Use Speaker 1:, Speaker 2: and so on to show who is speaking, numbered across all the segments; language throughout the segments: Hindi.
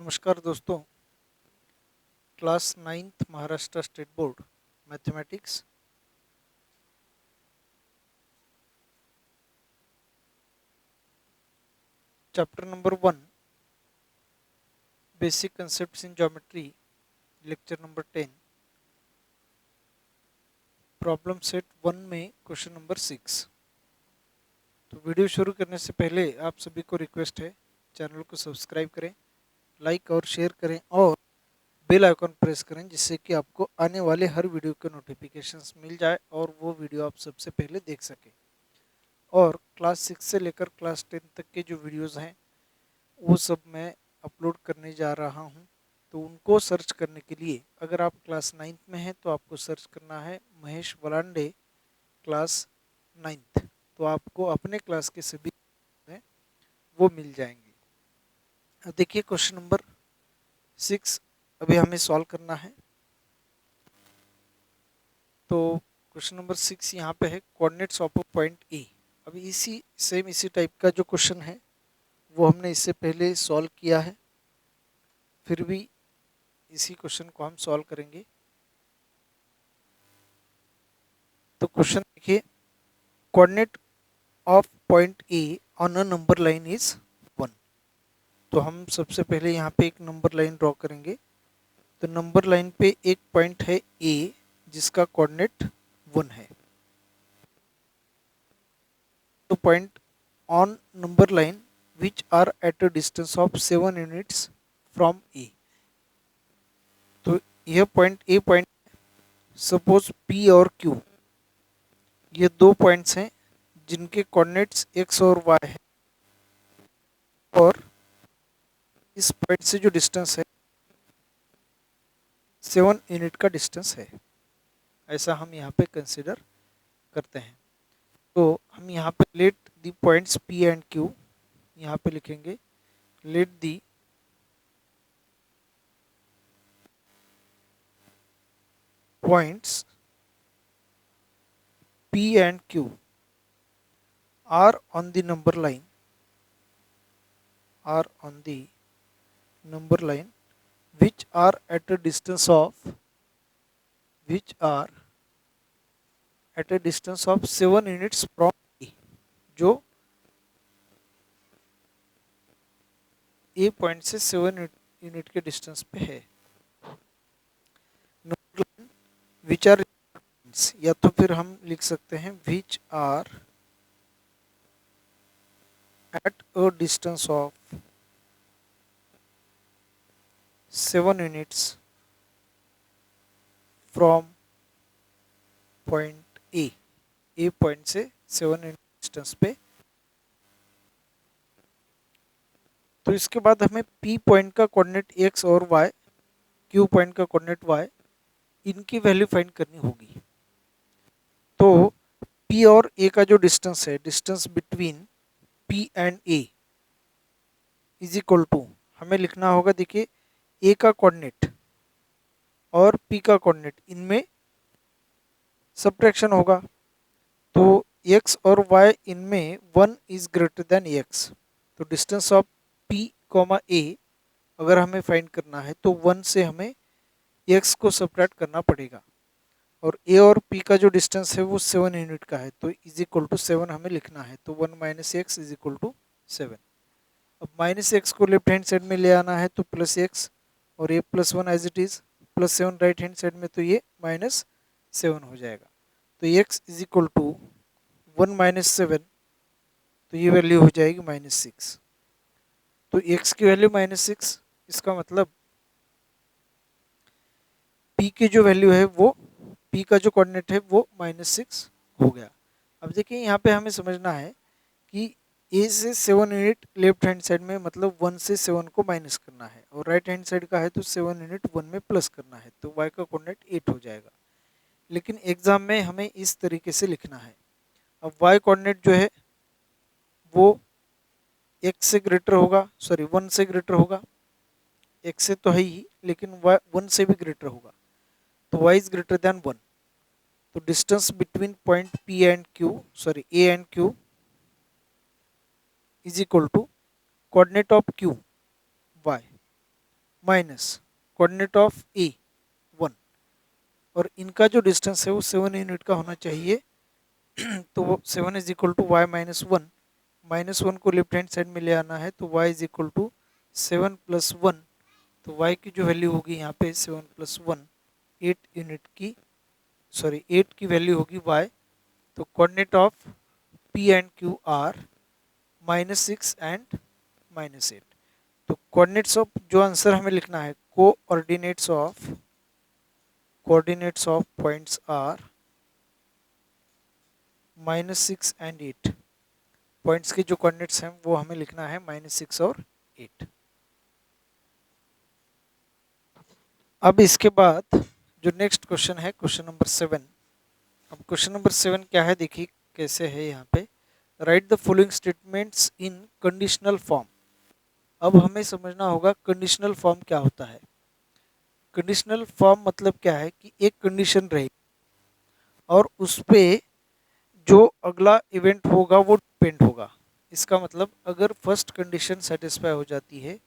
Speaker 1: नमस्कार दोस्तों। Class 9th Maharashtra state board mathematics chapter number 1 basic concepts in geometry lecture number 10 problem set 1 में क्वेश्चन नंबर 6। तो वीडियो शुरू करने से पहले आप सभी को रिक्वेस्ट है, चैनल को सब्सक्राइब करें, लाइक और शेयर करें और बेल आइकॉन प्रेस करें, जिससे कि आपको आने वाले हर वीडियो के नोटिफिकेशंस मिल जाए और वो वीडियो आप सबसे पहले देख सकें। और क्लास 6 से लेकर क्लास 10 तक के जो वीडियोस हैं वो सब मैं अपलोड करने जा रहा हूं। तो उनको सर्च करने के लिए अगर आप क्लास 9th में हैं तो आपको सर्च करना है महेश वलांडे क्लास 9th। तो आपको अपने क्लास के सभी हैं वो मिल जाएंगे। अब देखिए क्वेश्चन नंबर 6 अभी हमें सॉल्व करना है। तो क्वेश्चन नंबर 6 यहाँ पे है coordinates of a point A. अभी इसी टाइप का जो क्वेश्चन है वो हमने इससे पहले सॉल्व किया है, फिर भी इसी क्वेश्चन को हम सॉल्व करेंगे। तो क्वेश्चन देखिए, coordinate of point A on a number line is 1। तो हम सबसे पहले यहाँ पे एक नंबर लाइन ड्रॉ करेंगे। तो नंबर लाइन पे एक पॉइंट है ए जिसका कोऑर्डिनेट 1 है। तो point on number line which are at a distance of 7 units from A. तो यह point A point, suppose P और क्यू, ये दो पॉइंट्स हैं जिनके कोऑर्डिनेट्स एक्स और वाई है और इस पॉइंट से जो डिस्टेंस है 7 यूनिट का डिस्टेंस है, ऐसा हम यहाँ पे कंसिडर करते हैं। तो हम यहाँ पे let the points P and Q यहाँ पे लिखेंगे। Let the points P and Q are on the number line, are on the number line which are at a distance of which are at a distance of 7 units from A। जो ए पॉइंट से 7 यूनिट के डिस्टेंस पे है। नंबर लाइन विच आर, या तो फिर हम लिख सकते हैं which are at a distance of 7 units from point A point से 7 यूनिट डिस्टेंस पे। तो इसके बाद हमें पी पॉइंट का कोऑर्डिनेट एक्स और वाई, क्यू पॉइंट का कोऑर्डिनेट वाई, इनकी वैल्यू फाइंड करनी होगी। तो पी और ए का जो डिस्टेंस है, distance between P and A is equal to, हमें लिखना होगा, देखिए ए का कोऑर्डिनेट और पी का कोऑर्डिनेट इनमें सब्ट्रैक्शन होगा। तो एक्स और वाई इनमें 1 इज ग्रेटर देन एक्स। तो डिस्टेंस ऑफ पी कॉमा ए अगर हमें फाइंड करना है तो 1 से हमें एक्स को सब्ट्रैक्ट करना पड़ेगा और ए और पी का जो डिस्टेंस है वो 7 यूनिट का है। तो इज इक्वल टू 7 हमें लिखना है। तो 1 minus X is equal to 7। अब माइनस एक्स को लेफ्ट हैंड साइड में ले आना है तो प्लस एक्स, और ये plus 1 as it is, plus 7 right hand side में तो ये माइनस 7 हो जाएगा। तो X is equal to 1 minus 7, तो ये वैल्यू हो जाएगी -6। तो एक्स की वैल्यू -6, इसका मतलब पी की जो वैल्यू है वो, पी का जो कोऑर्डिनेट है वो -6 हो गया। अब देखिए यहाँ पे हमें समझना है कि ए से 7 यूनिट लेफ्ट हैंड साइड में, मतलब 1 से 7 को माइनस करना है, और राइट हैंड साइड का है तो 7 यूनिट 1 में प्लस करना है, तो वाई का कोऑर्डिनेट 8 हो जाएगा। लेकिन एग्जाम में हमें इस तरीके से लिखना है। अब वाई कोऑर्डिनेट जो है वो एक्स से ग्रेटर होगा, सॉरी 1 से ग्रेटर होगा, एक्स से तो है ही लेकिन वाई 1 से भी ग्रेटर होगा, तो वाई इज ग्रेटर देन 1। तो distance between point P and Q, sorry A and Q is equal to coordinate of Q Y. Minus coordinate of A 1, और इनका जो डिस्टेंस है वो 7 यूनिट का होना चाहिए। तो वो 7 is equal to Y minus one को लेफ्ट हैंड साइड में ले आना है, तो वाई इज इक्वल टू 7 + 1। तो वाई की जो वैल्यू होगी यहाँ पे 7 + 1 8 यूनिट की, सॉरी 8 की वैल्यू होगी वाई। तो coordinate of P and Q are -6 and -8। तो कोऑर्डिनेट्स ऑफ, जो आंसर हमें लिखना है, coordinates of points are -6 and 8। Points के जो कोऑर्डिनेट्स हैं वो हमें लिखना है -6 और 8। अब इसके बाद जो नेक्स्ट क्वेश्चन है, क्वेश्चन नंबर 7। अब क्वेश्चन नंबर 7 क्या है, देखिए कैसे है यहाँ पे। Right the following statements in conditional form. अब हमें समझना होगा कंडीशनल फॉर्म क्या होता है। कंडीशनल फॉर्म मतलब क्या है कि एक कंडीशन रहेगी और उस पे जो अगला इवेंट होगा वो डिपेंड होगा। इसका मतलब अगर फर्स्ट कंडीशन सेटिस्फाई हो जाती है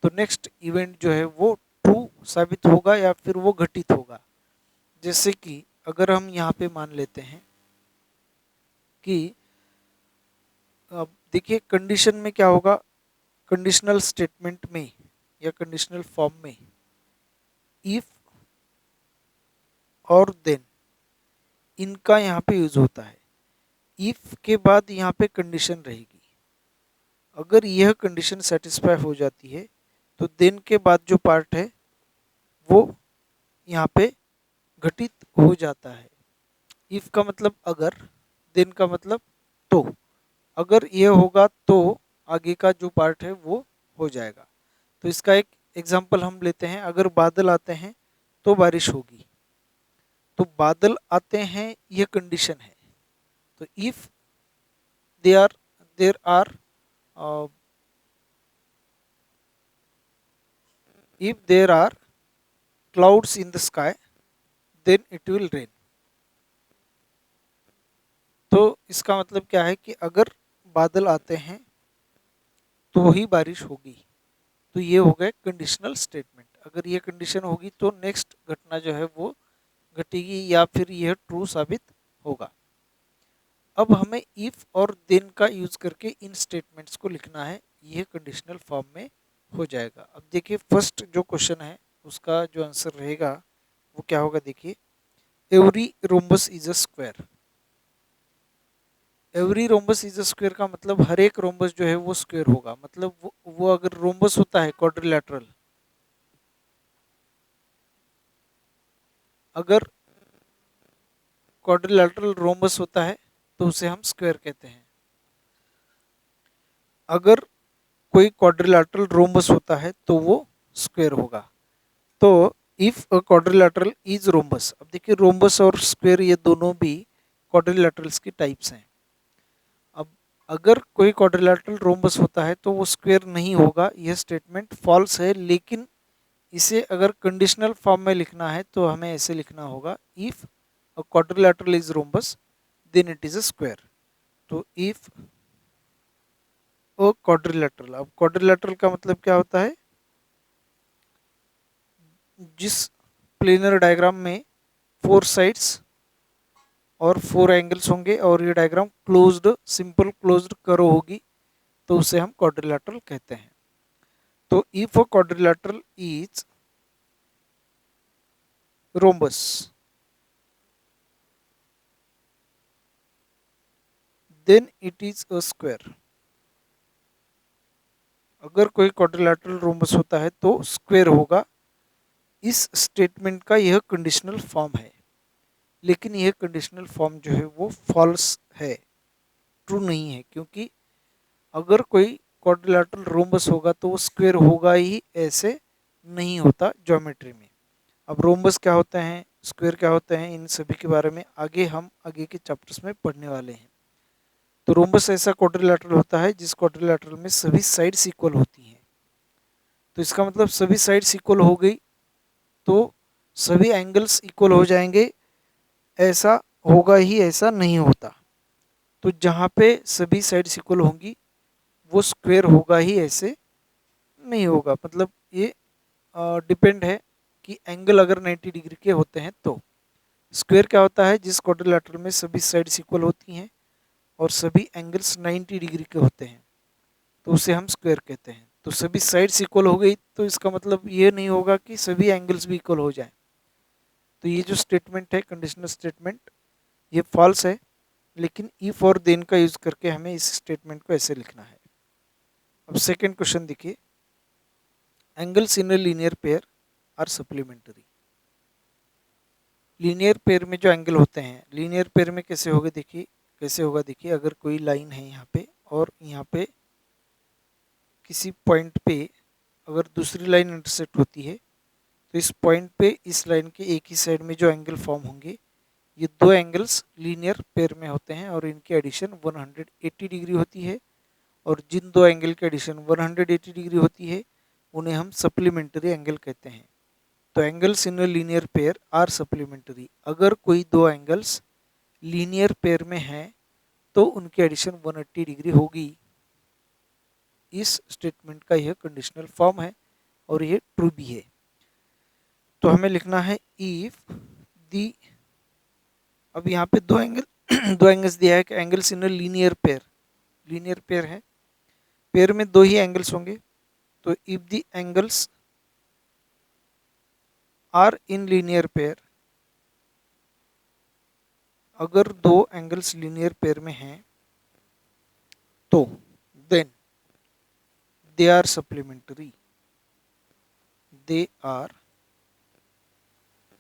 Speaker 1: तो नेक्स्ट इवेंट जो है वो ट्रू साबित होगा या फिर वो घटित होगा। जैसे कि अगर हम यहाँ पे मान लेते हैं कि अब देखिए कंडीशन में क्या होगा, कंडीशनल स्टेटमेंट में या कंडीशनल फॉर्म में इफ और देन, इनका यहाँ पे यूज होता है। इफ के बाद यहाँ पे कंडीशन रहेगी, अगर यह कंडीशन सेटिस्फाई हो जाती है तो देन के बाद जो पार्ट है वो यहाँ पे घटित हो जाता है। इफ का मतलब अगर, देन का मतलब तो, अगर ये होगा तो आगे का जो पार्ट है वो हो जाएगा। तो इसका एक एग्जांपल हम लेते हैं। अगर बादल आते हैं तो बारिश होगी, तो बादल आते हैं यह कंडीशन है। तो if there are if there are clouds in the sky then it will rain। तो इसका मतलब क्या है कि अगर बादल आते हैं तो ही बारिश होगी। तो ये हो गया कंडीशनल स्टेटमेंट। अगर ये कंडीशन होगी तो नेक्स्ट घटना जो है वो घटेगी या फिर यह ट्रू साबित होगा। अब हमें इफ और देन का यूज करके इन स्टेटमेंट्स को लिखना है, यह कंडीशनल फॉर्म में हो जाएगा। अब देखिए फर्स्ट जो क्वेश्चन है उसका जो आंसर रहेगा वो क्या होगा, देखिए every rhombus is a square. Every rhombus is a square का मतलब हर एक रोम्बस जो है वो स्क्वायर होगा। मतलब वो अगर रोम्बस होता है क्वाड्रिलैटरल, अगर क्वाड्रिलैटरल रोम्बस होता है तो उसे हम स्क्वायर कहते हैं। अगर कोई क्वाड्रिलैटरल रोम्बस होता है तो वो स्क्वायर होगा। तो if a quadrilateral is rhombus, अब देखिए रोम्बस और स्क्वायर ये दोनों भी क्वाड्रिलैटरल्स की टाइप्स हैं। अब अगर कोई क्वाड्रिलैटरल रोम्बस होता है तो वो स्क्वायर नहीं होगा, यह स्टेटमेंट फॉल्स है। लेकिन इसे अगर कंडीशनल फॉर्म में लिखना है तो हमें ऐसे लिखना होगा, if a quadrilateral is rhombus then it is a square. तो इफ अ क्वाड्रिलैटरल, अब क्वाड्रिलैटरल का मतलब क्या होता है, जिस प्लेनर डायग्राम में 4 साइड्स और 4 एंगल्स होंगे और ये diagram closed, simple closed curve होगी, तो उसे हम क्वाड्रिलैटरल कहते हैं। तो if a quadrilateral is rhombus then it is a square. अगर कोई क्वाड्रिलैटरल रोम्बस होता है तो स्क्वायर होगा। इस स्टेटमेंट का यह कंडीशनल फॉर्म है, लेकिन यह कंडीशनल फॉर्म जो है वो फॉल्स है, ट्रू नहीं है। क्योंकि अगर कोई क्वाड्रिलैटरल रोम्बस होगा तो वो स्क्वायर होगा ही, ऐसे नहीं होता ज्योमेट्री में। अब रोम्बस क्या होते हैं, स्क्वायर क्या होते हैं, इन सभी के बारे में आगे हम आगे के चैप्टर्स में पढ़ने वाले हैं। तो रोम्बस ऐसा क्वाड्रिलैटरल होता है जिस क्वाड्रिलैटरल में सभी साइड्स इक्वल होती हैं। तो इसका मतलब सभी साइड्स इक्वल हो गई तो सभी एंगल्स इक्वल हो जाएंगे, ऐसा होगा ही, ऐसा नहीं होता। तो जहाँ पे सभी साइड्स इक्वल होंगी वो स्क्वायर होगा ही, ऐसे नहीं होगा। मतलब ये डिपेंड है कि एंगल अगर 90 डिग्री के होते हैं तो। स्क्वायर क्या होता है, जिस क्वाड्रिलेटरल में सभी साइड्स इक्वल होती हैं और सभी एंगल्स 90 डिग्री के होते हैं तो उसे हम स्क्वायर कहते हैं। तो सभी साइड्स इक्वल हो गई तो इसका मतलब ये नहीं होगा कि सभी एंगल्स भी इक्वल हो जाएं। तो ये जो स्टेटमेंट है कंडीशनल स्टेटमेंट, ये फॉल्स है। लेकिन इफ और देन का यूज करके हमें इस स्टेटमेंट को ऐसे लिखना है। अब सेकेंड क्वेश्चन देखिए, angles in a linear pair are supplementary. Linear pair में जो एंगल होते हैं, लीनियर पेयर में कैसे होगा देखिए, कैसे होगा देखिए, अगर कोई लाइन है यहाँ पे और यहाँ पे किसी पॉइंट पे अगर दूसरी लाइन इंटरसेक्ट होती है तो इस पॉइंट पे इस लाइन के एक ही साइड में जो एंगल फॉर्म होंगे, ये दो एंगल्स लीनियर पेयर में होते हैं और इनकी एडिशन 180 डिग्री होती है। और जिन दो एंगल की एडिशन 180 डिग्री होती है उन्हें हम सप्लीमेंट्री एंगल कहते हैं। तो angles in linear pair are supplementary. अगर कोई दो एंगल्स लीनियर पेयर में हैं तो उनकी एडिशन 180 डिग्री होगी। इस स्टेटमेंट का यह कंडीशनल फॉर्म है और ये ट्रू भी है। तो हमें लिखना है इफ दी, अब यहाँ पे दो एंगल दो एंगल्स दिया है कि angles in linear pair, linear pair है, पेयर में दो ही एंगल्स होंगे। तो if the angles are in linear pair, अगर दो एंगल्स लीनियर पेयर में हैं तो then they are supplementary, they are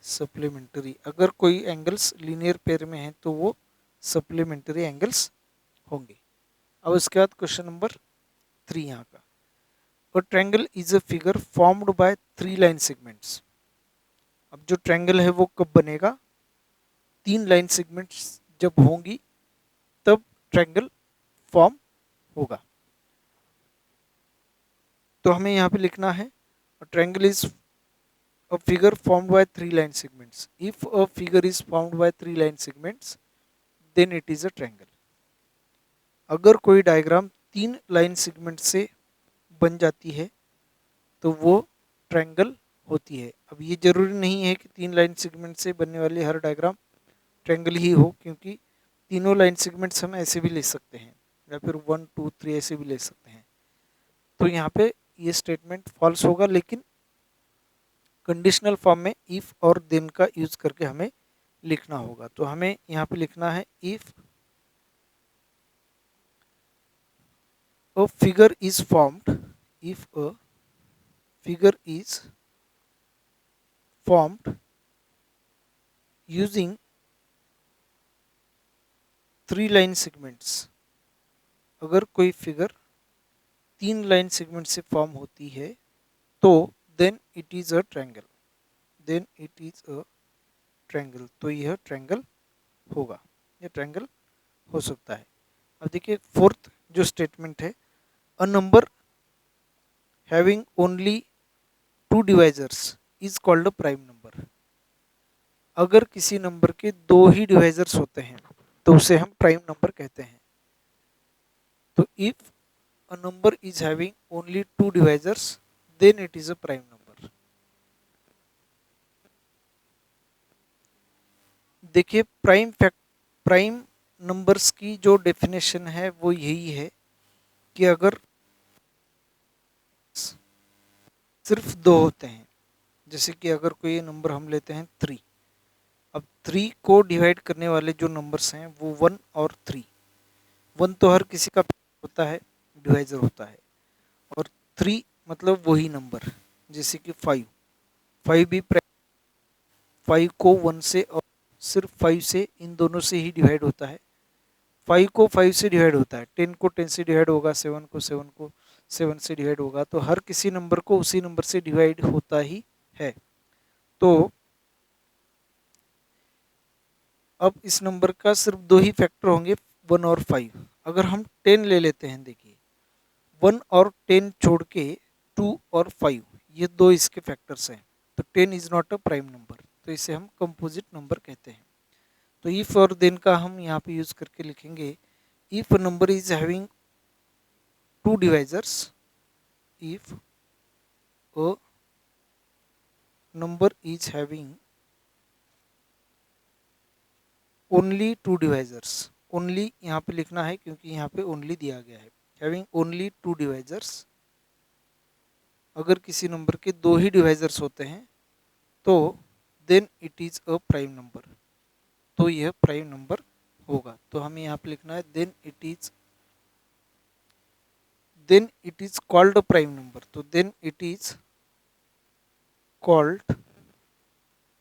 Speaker 1: supplementary. अगर कोई एंगल्स लीनियर पेयर में हैं तो वो सप्लीमेंट्री एंगल्स होंगे। अब उसके बाद क्वेश्चन नंबर 3 यहाँ का, a triangle is a figure formed by 3 line segments. अब जो ट्रायंगल है वो कब बनेगा, 3 लाइन सेगमेंट्स जब होंगी तब ट्रायंगल फॉर्म होगा। तो हमें यहाँ पे लिखना है triangle is a figure formed by 3 line segments. If a figure is formed by 3 line segments then it is a triangle. अगर कोई डायग्राम 3 लाइन सेगमेंट से बन जाती है तो वो ट्रायंगल होती है। अब ये जरूरी नहीं है कि 3 लाइन सेगमेंट से बनने वाली हर डायग्राम ट्रायंगल ही हो, क्योंकि तीनों लाइन सेगमेंट्स हम ऐसे भी ले सकते हैं या फिर 1 2 3 ऐसे भी ले सकते हैं। तो यहाँ पे ये स्टेटमेंट फॉल्स होगा, लेकिन कंडीशनल फॉर्म में इफ और देन का यूज करके हमें लिखना होगा। तो हमें यहाँ पे लिखना है if a figure is formed, if a figure is formed using 3 line segments. अगर कोई फिगर 3 लाइन सेगमेंट से फॉर्म होती है तो then it is a triangle, then it is a triangle. तो यह ट्रायंगल होगा, यह ट्रायंगल हो सकता है। अब देखिए फोर्थ जो स्टेटमेंट है, a number having only 2 divisors is called a prime number. अगर किसी नंबर के 2 ही डिवाइजर्स होते हैं तो उसे हम प्राइम नंबर कहते हैं। तो if a number is having only 2 divisors then it is a prime number। देखिए प्राइम नंबर्स की जो डेफिनेशन है वो यही है कि अगर सिर्फ 2 होते हैं, जैसे कि अगर कोई नंबर हम लेते हैं 3, अब 3 को डिवाइड करने वाले जो नंबर्स हैं वो 1 और 3। 1 तो हर किसी का होता है, डिवाइजर होता है, और 3 मतलब वही नंबर, जैसे कि 5, 5 भी 5 को 1 से और सिर्फ 5 से, इन दोनों से ही डिवाइड होता है। 5 को 5 से डिवाइड होता है, 10 को 10 से डिवाइड होगा, 7 को 7 से डिवाइड होगा। तो हर किसी नंबर को उसी नंबर से डिवाइड होता ही है। तो अब इस नंबर का सिर्फ 2 ही फैक्टर होंगे, 1 और 5। अगर हम 10 ले लेते हैं, देखिए 1 और 10 छोड़ के 2 और 5 ये 2 इसके फैक्टर्स हैं। तो 10 is not a prime number, तो इसे हम कंपोजिट नंबर कहते हैं। तो इफ और देन का हम यहाँ पे यूज करके लिखेंगे, if number is having 2 divisors, if number is having 2 divisors then it is a prime number. 2 divisors होते हैं तो 2 ही फैक्टर होंगे, 1 और 10 छोड़ के 2 और 5 ये 2 इसके फैक्टर्स हैं। तो इफ और देन का हम यहाँ पे यूज करके लिखेंगे, if number is having 2 divisors, if number is having only two divisors, only यहाँ पे लिखना है क्योंकि यहाँ पे only दिया गया है, having only two divisors, अगर किसी नंबर के दो ही डिवाइजर्स होते हैं तो then it is a prime number, तो यह प्राइम नंबर होगा। तो हमें यहाँ पे लिखना है then it is called a prime number, तो then it is called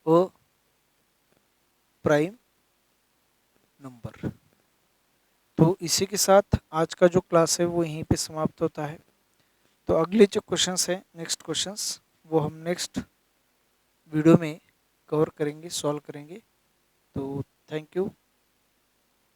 Speaker 1: a prime number. तो इसी के साथ आज का जो क्लास है वो यहीं पे समाप्त होता है। तो अगले जो क्वेश्चंस हैं, नेक्स्ट क्वेश्चंस, वो हम नेक्स्ट वीडियो में कवर करेंगे, सॉल्व करेंगे। तो थैंक यू।